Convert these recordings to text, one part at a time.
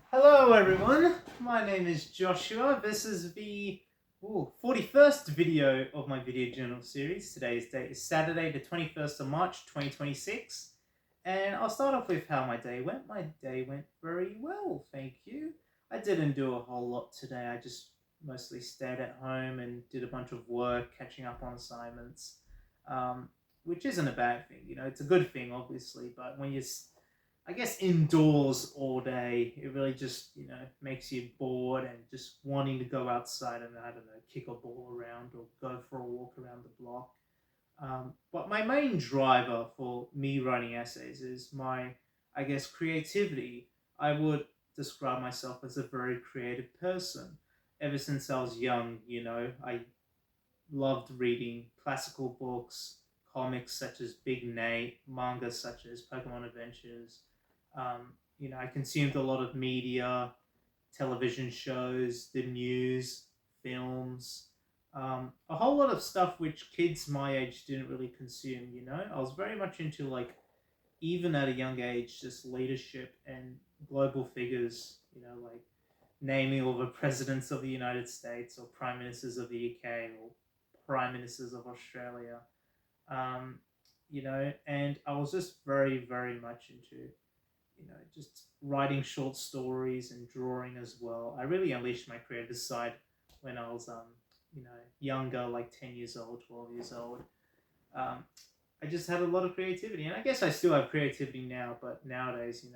Hello everyone, my name is Joshua. This is the 41st video of my video journal series. Today's date is Saturday the 21st of March 2026. And I'll start off with how my day went. My day went very well, thank you. I didn't do a whole lot today. I just mostly stayed at home and did a bunch of work, catching up on assignments, which isn't a bad thing. It's a good thing, obviously, but when you're I guess indoors all day, it really just, makes you bored and just wanting to go outside and, I don't know, kick a ball around or go for a walk around the block. But my main driver for me writing essays is my, I guess, creativity. I would describe myself as a very creative person. Ever since I was young, I loved reading classical books, comics such as Big Nate, manga such as Pokemon Adventures. I consumed a lot of media, television shows, the news, films, a whole lot of stuff which kids my age didn't really consume. I was very much into, like, even at a young age, just leadership and global figures. Like naming all the presidents of the United States or prime ministers of the UK or prime ministers of Australia. And I was just very, very much into, just writing short stories and drawing as well. I really unleashed my creative side when I was, younger, like 10 years old, 12 years old. Um, I just had a lot of creativity, and I guess I still have creativity now, but nowadays, it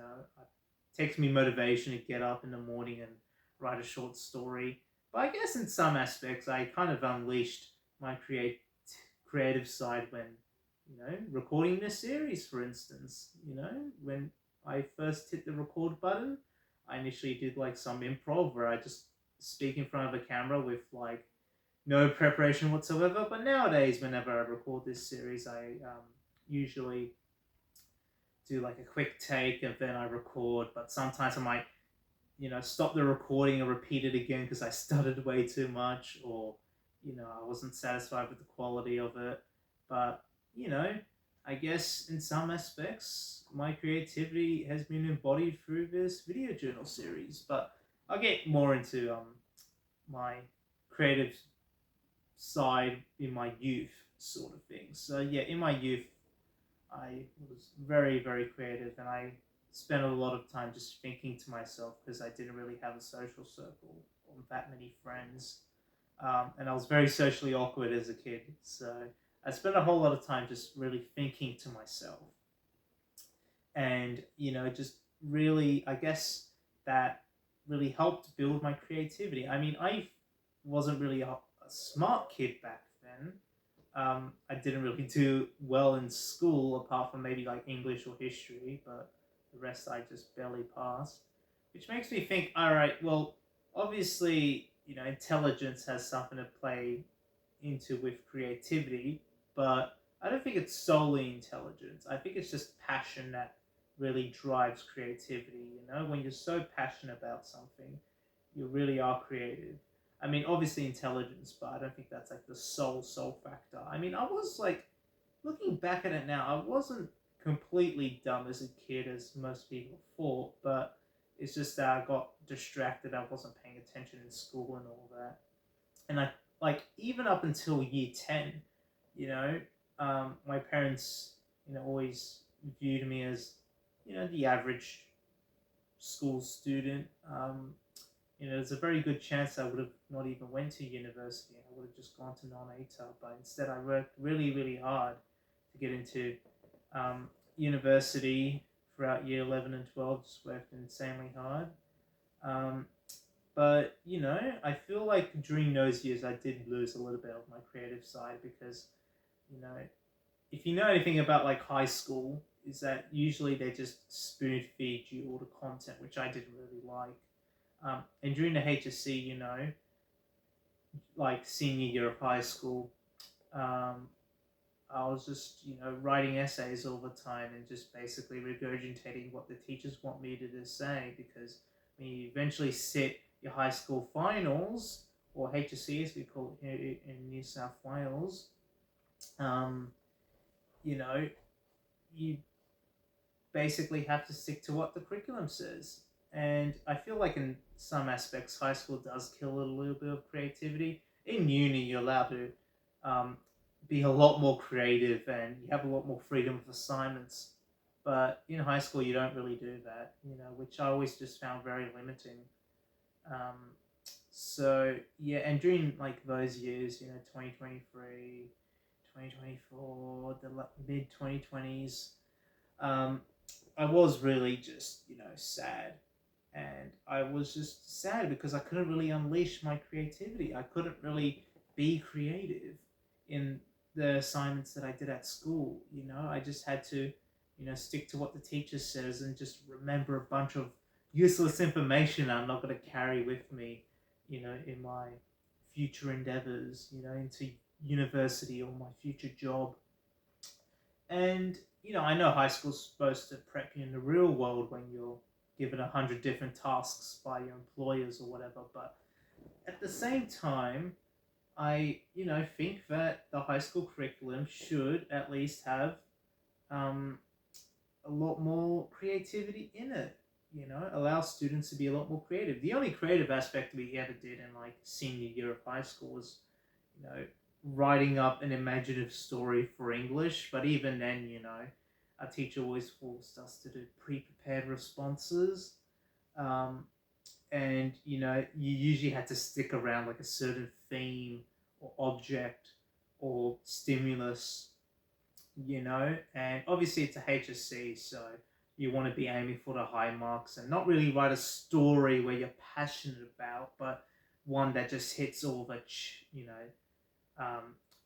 takes me motivation to get up in the morning and write a short story. But I guess in some aspects, I kind of unleashed my creative side when, recording this series, for instance. When I first hit the record button, I initially did like some improv where I just speak in front of a camera with like no preparation whatsoever. But nowadays, whenever I record this series, I usually do like a quick take and then I record. But sometimes I might, stop the recording and repeat it again because I stuttered way too much, or I wasn't satisfied with the quality of it. But you know, I guess in some aspects, my creativity has been embodied through this video journal series. But I'll get more into my creative side in my youth, sort of thing. So yeah, in my youth, I was very, very creative, and I spent a lot of time just thinking to myself because I didn't really have a social circle or that many friends, and I was very socially awkward as a kid. So I spent a whole lot of time just really thinking to myself, and just really, I guess that really helped build my creativity. I mean, I wasn't really a smart kid back then. I didn't really do well in school apart from maybe like English or history, but the rest I just barely passed. Which makes me think, all right, well, obviously, intelligence has something to play into with creativity, but I don't think it's solely intelligence. I think it's just passion that really drives creativity. When you're so passionate about something, you really are creative. I mean, obviously intelligence, but I don't think that's like the sole factor. I mean, I was like, looking back at it now, I wasn't completely dumb as a kid as most people thought, but it's just that I got distracted. I wasn't paying attention in school and all that. And I, like, even up until year 10, you know, my parents, always viewed me as, the average school student. There's a very good chance I would have not even went to university. I would have just gone to non-ATA, but instead I worked really, really hard to get into university throughout year 11 and 12. Just worked insanely hard. Um, but, I feel like during those years I did lose a little bit of my creative side because, you know, if you know anything about like high school, is that usually they just spoon feed you all the content, which I didn't really like. And during the HSC, like senior year of high school, um, I was just, writing essays all the time and just basically regurgitating what the teachers want me to say because when you eventually sit your high school finals, or HSC as we call it here in New South Wales, um, you know, you basically have to stick to what the curriculum says. And I feel like in some aspects, high school does kill a little bit of creativity. In uni, you're allowed to um, be a lot more creative and you have a lot more freedom of assignments. But in high school, you don't really do that, which I always just found very limiting. Um, so yeah, and during like those years, 2023, 2024, the mid 2020s, um, I was really just, sad. And I was just sad because I couldn't really unleash my creativity. I couldn't really be creative in the assignments that I did at school. I just had to, stick to what the teacher says and just remember a bunch of useless information I'm not going to carry with me, in my future endeavors, into university or my future job. And I know high school's supposed to prep you in the real world when you're given 100 different tasks by your employers or whatever, but at the same time, I think that the high school curriculum should at least have um, a lot more creativity in it. Allow students to be a lot more creative. The only creative aspect we ever did in like senior year of high school was writing up an imaginative story for English. But even then, our teacher always forced us to do pre-prepared responses. Um, and, you usually had to stick around like a certain theme or object or stimulus, and obviously it's a HSC, so you want to be aiming for the high marks and not really write a story where you're passionate about, but one that just hits all the,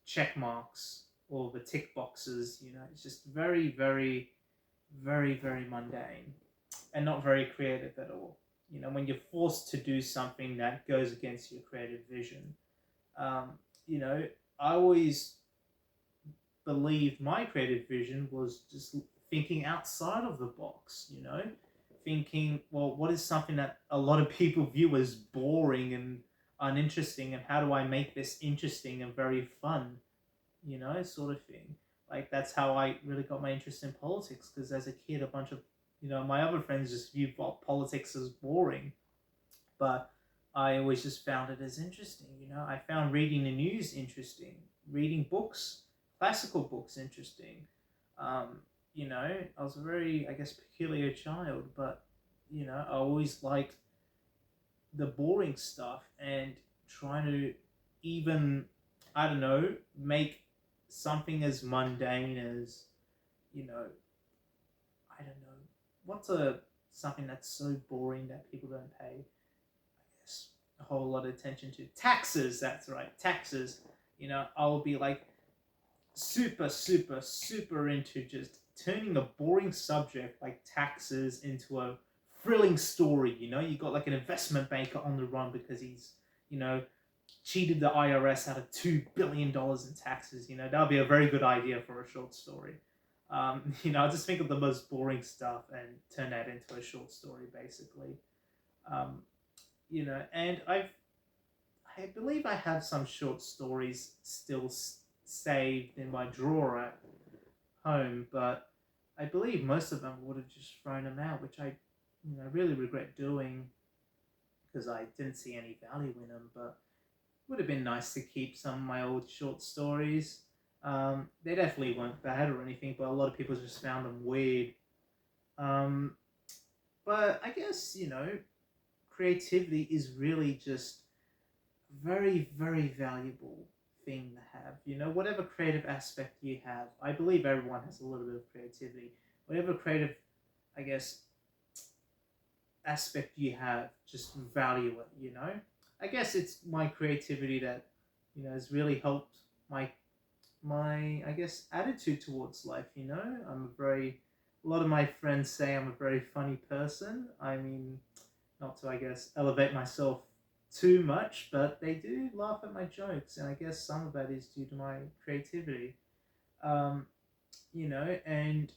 check marks or the tick boxes. It's just very, very, very, very mundane and not very creative at all. When you're forced to do something that goes against your creative vision, um, you know, I always believed my creative vision was just thinking outside of the box, thinking, well, what is something that a lot of people view as boring and uninteresting, and how do I make this interesting and very fun, sort of thing. Like, that's how I really got my interest in politics, because as a kid, a bunch of, my other friends just viewed politics as boring, but I always just found it as interesting. I found reading the news interesting, reading books, classical books, interesting. Um, I was a very, I guess, peculiar child, but I always liked the boring stuff and trying to even, I don't know, make something as mundane as, you know, I don't know, what's a something that's so boring that people don't pay, I guess, a whole lot of attention to? Taxes, that's right, taxes. I'll be like super, super, super into just turning a boring subject like taxes into a thrilling story. You got like an investment banker on the run because he's, you know, cheated the IRS out of $2 billion in taxes. That'll be a very good idea for a short story. I just think of the most boring stuff and turn that into a short story, basically. Um, and I believe I have some short stories still saved in my drawer at home, but I believe most of them would have just thrown them out, which I, really regret doing because I didn't see any value in them. But it would have been nice to keep some of my old short stories. They definitely weren't bad or anything, but a lot of people just found them weird. Um, but I guess, creativity is really just very, very valuable thing to have. Whatever creative aspect you have, I believe everyone has a little bit of creativity. Whatever creative, I guess, aspect you have, just value it. I guess it's my creativity that has really helped my I guess attitude towards life. I'm a very a lot of my friends say I'm a very funny person. I mean, not to, I guess, elevate myself too much, but they do laugh at my jokes, and I guess some of that is due to my creativity. Um, and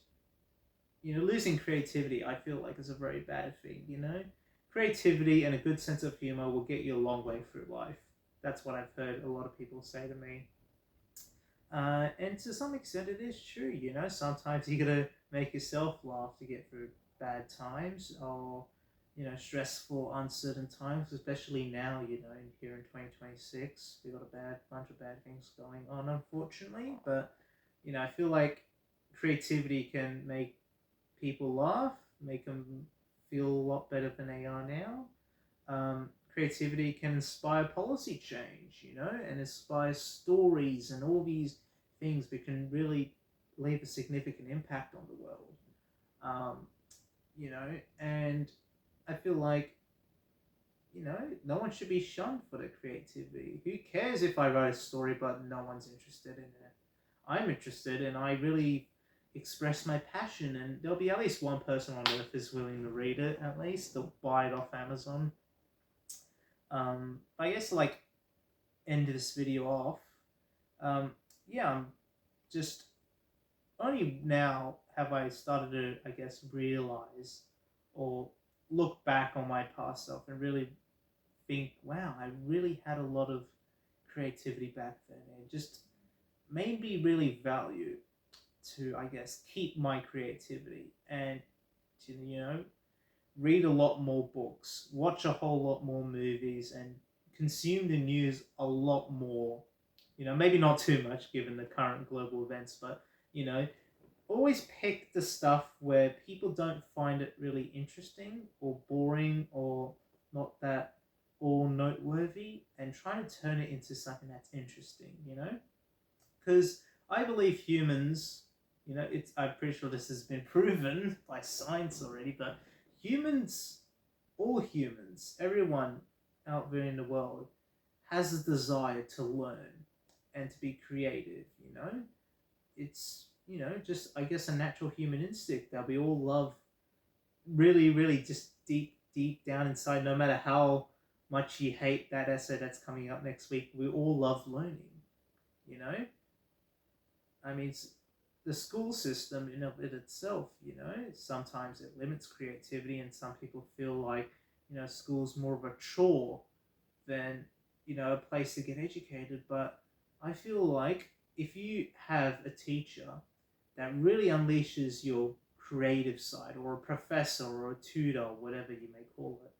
losing creativity, I feel like, is a very bad thing. Creativity and a good sense of humor will get you a long way through life. That's what I've heard a lot of people say to me. And to some extent, it is true. Sometimes you gotta make yourself laugh to get through bad times, or stressful, uncertain times, especially now, here in 2026. We've got a bunch of bad things going on, unfortunately. But, I feel like creativity can make people laugh, make them feel a lot better than they are now. Creativity can inspire policy change, and inspire stories and all these things that can really leave a significant impact on the world. And I feel like, no one should be shunned for their creativity. Who cares if I write a story but no one's interested in it? I'm interested and I really express my passion, and there'll be at least one person on earth who's willing to read it, at least. They'll buy it off Amazon. I guess, like, end this video off. Yeah, I'm just only now have I started to, I guess, realize or look back on my past self and really think, wow, I really had a lot of creativity back then. It just made me really value to, I guess, keep my creativity and to, read a lot more books, watch a whole lot more movies, and consume the news a lot more. Maybe not too much given the current global events, but, always pick the stuff where people don't find it really interesting or boring or not that all noteworthy, and try to turn it into something that's interesting, Because I believe humans, I'm pretty sure this has been proven by science already, but humans, all humans, everyone out there in the world has a desire to learn and to be creative, It's, just, I guess, a natural human instinct that we all love, really, really just deep, deep down inside, no matter how much you hate that essay that's coming up next week, we all love learning, you know? I mean, the school system in of it itself, sometimes it limits creativity, and some people feel like, school's more of a chore than, a place to get educated. But I feel like if you have a teacher that really unleashes your creative side, or a professor or a tutor, whatever you may call it,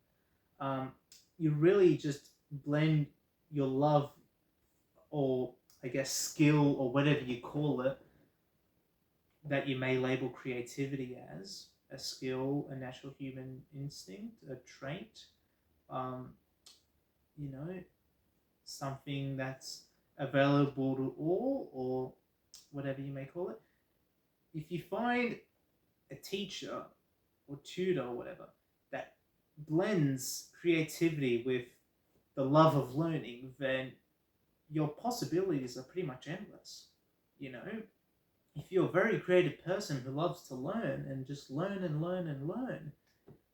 you really just blend your love, or I guess skill, or whatever you call it, that you may label creativity as a skill, a natural human instinct, a trait, um, you know, something that's available to all, or whatever you may call it. If you find a teacher or tutor or whatever that blends creativity with the love of learning, then your possibilities are pretty much endless. You know, if you're a very creative person who loves to learn and just learn and learn and learn,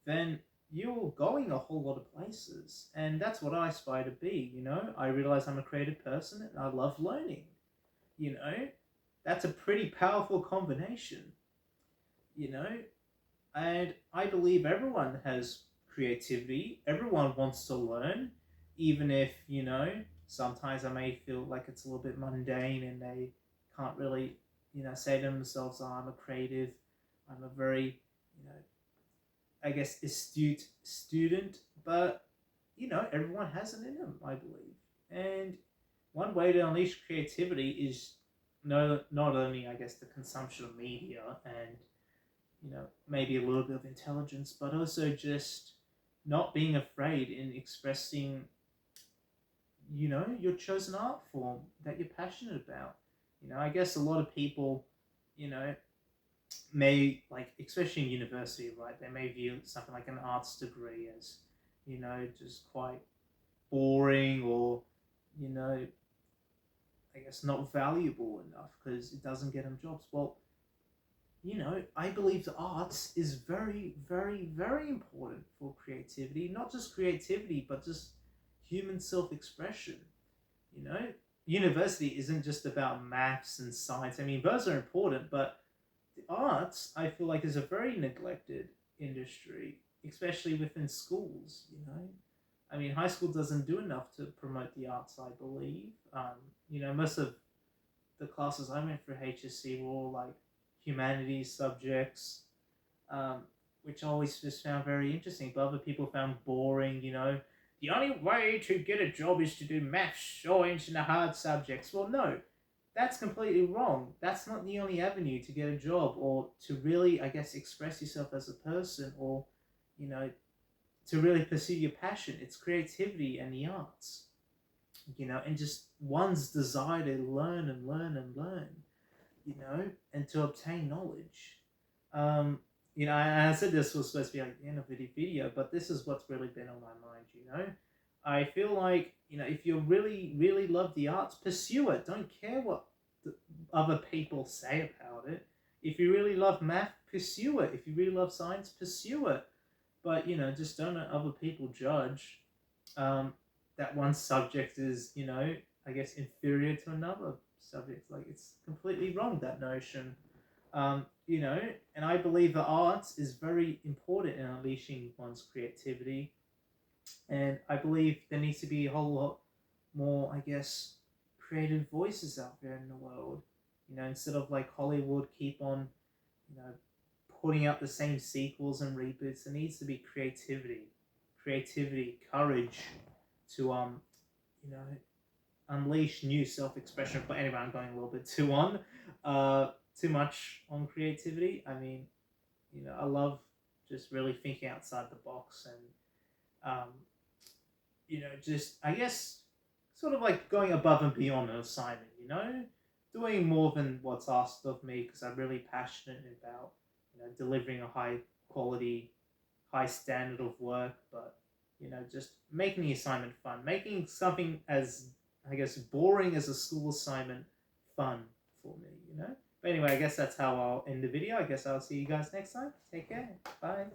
then you're going a whole lot of places. And that's what I aspire to be. I realize I'm a creative person and I love learning. You know, that's a pretty powerful combination. You know, and I believe everyone has creativity. Everyone wants to learn, even if, sometimes I may feel like it's a little bit mundane and they can't really, say to themselves, oh, I'm a creative, I'm a very, I guess, astute student. But, everyone has it in them, I believe. And one way to unleash creativity is not only, I guess, the consumption of media and, maybe a little bit of intelligence, but also just not being afraid in expressing, your chosen art form that you're passionate about. I guess a lot of people, may, like, especially in university, right, they may view something like an arts degree as, just quite boring, or, I guess not valuable enough because it doesn't get them jobs. Well, I believe the arts is very, very, very important for creativity. Not just creativity, but just human self-expression. You know, university isn't just about maths and science. I mean, those are important, but the arts, I feel like, is a very neglected industry, especially within schools. I mean, high school doesn't do enough to promote the arts, I believe. Most of the classes I went for HSC were all like humanities subjects, um, which I always just found very interesting, but other people found boring. The only way to get a job is to do maths or into the hard subjects. Well, no, that's completely wrong. That's not the only avenue to get a job or to really, I guess, express yourself as a person, or, you know, to really pursue your passion. It's creativity and the arts, and just one's desire to learn and learn and learn, and to obtain knowledge. Um, I said this was supposed to be like the end of the video, but this is what's really been on my mind. I feel like, if you really, really love the arts, pursue it. Don't care what the other people say about it. If you really love math, pursue it. If you really love science, pursue it. But, just don't let other people judge um, that one subject is, I guess, inferior to another subject. Like, it's completely wrong, that notion. And I believe the arts is very important in unleashing one's creativity. And I believe there needs to be a whole lot more, I guess, creative voices out there in the world. Instead of like Hollywood keep on, you know, putting out the same sequels and reboots, there needs to be creativity, courage to you know, unleash new self-expression. But anyway, I'm going a little bit too much on creativity. I mean, I love just really thinking outside the box and just, I guess, sort of like going above and beyond an assignment. Doing more than what's asked of me because I'm really passionate about delivering a high quality, high standard of work, but just making the assignment fun, making something as, I guess, boring as a school assignment fun for me. But anyway, I guess that's how I'll end the video. I guess I'll see you guys next time. Take care. Bye.